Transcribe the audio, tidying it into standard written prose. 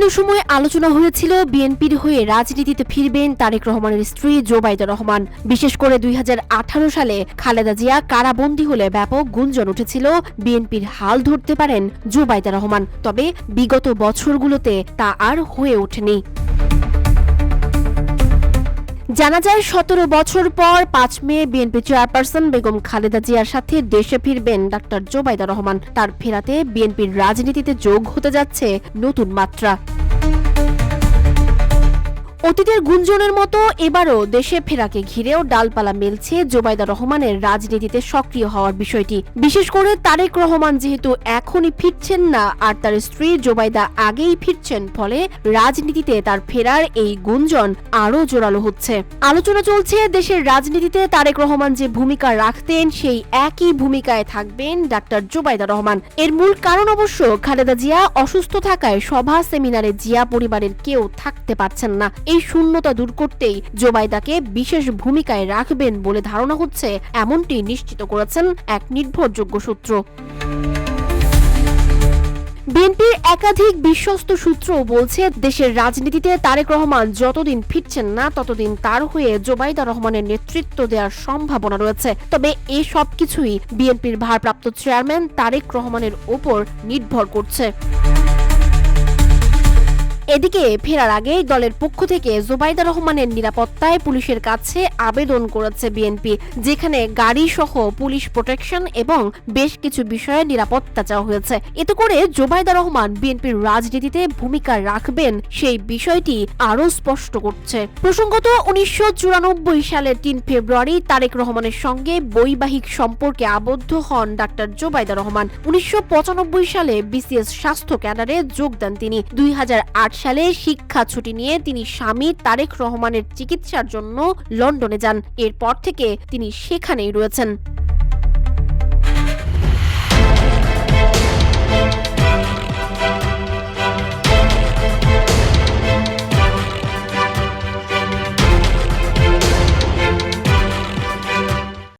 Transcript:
বিভিন্ন সময় আলোচনা হয়েছিল বিএনপির হয়ে রাজনীতিতে ফিরবেন তারেক রহমানের স্ত্রী জোবাইদা রহমান। বিশেষ করে 2018 সালে খালেদা জিয়া কারাবন্দী হলে ব্যাপক গুঞ্জন উঠেছিল বিএনপির হাল ধরতে পারেন জোবাইদা রহমান। তবে বিগত বছরগুলোতে তা আর হয়ে ওঠেনি। জানা যায় 17 বছর পর 5 মে বিএনপি চেয়ারপারসন বেগম খালেদা জিয়ার সাথে দেশে ফিরবেন ডাক্তার জোবাইদা রহমান। তার ফেরাতে বিএনপির রাজনীতিতে যোগ হতে যাচ্ছে নতুন মাত্রা। অতীতের গুঞ্জনের মতো এবারও দেশে ফেরাকে ঘিরেও ডালপালা মেলছে জোবাইদা রহমানের রাজনীতিতে সক্রিয় হওয়ার বিষয়টি। বিশেষ করে তারেক রহমান যেহেতু এখনই ফিরছেন না আর তার স্ত্রী জোবাইদা আগেই ফিরছেন, ফলে রাজনীতিতে তার ফেরার এই গুঞ্জন আরও জোরালো হচ্ছে। আলোচনা চলছে দেশের রাজনীতিতে তারেক রহমান যে ভূমিকা রাখতেন সেই একই ভূমিকায় থাকবেন ডাক্তার জোবাইদা রহমান। এর মূল কারণ অবশ্য খালেদা জিয়া অসুস্থ থাকায় সভা সেমিনারে জিয়া পরিবারের কেউ থাকতে পারছেন না। এই শূন্যতা দূর করতেই জোবাইদাকে বিশেষ ভূমিকায় রাখবেন বলে ধারণা হচ্ছে, এমনটি নিশ্চিত করেছেন এক নির্ভরযোগ্য সূত্র। বিএনপির একাধিক বিশ্বস্ত সূত্র বলছে দেশের রাজনীতিতে তারেক রহমান যতদিন ফিরছেন না ততদিন তার হয়ে জোবাইদা রহমানের নেতৃত্ব দেওয়ার সম্ভাবনা রয়েছে। তবে এই সবকিছুই বিএনপির ভারপ্রাপ্ত চেয়ারম্যান তারেক রহমানের উপর নির্ভর করছে। এদিকে ফেরার আগেই দলের পক্ষ থেকে জোবাইদা রহমানের নিরাপত্তায় পুলিশের কাছে আবেদন করেছে বিএনপি, যেখানে গাড়ি সহ পুলিশ প্রোটেকশন এবং বেশ কিছু বিষয়ে নিরাপত্তা চাওয়া হয়েছে। এতে করে জোবাইদা রহমান বিএনপির রাজনীতিতে ভূমিকা রাখবেন সেই বিষয়টি আরও স্পষ্ট করছে। প্রসঙ্গত 1994 সালের 3 ফেব্রুয়ারি তারেক রহমানের সঙ্গে বৈবাহিক সম্পর্কে আবদ্ধ হন ডাক্তার জোবাইদা রহমান। 1995 সালে বিসিএস স্বাস্থ্য ক্যাডারে যোগ দেন তিনি। 2008 সালে শিক্ষা ছুটি নিয়ে তিনি স্বামী তারেক রহমানের চিকিৎসার জন্য লন্ডনে যান। এরপর থেকে তিনি সেখানেই রয়েছেন।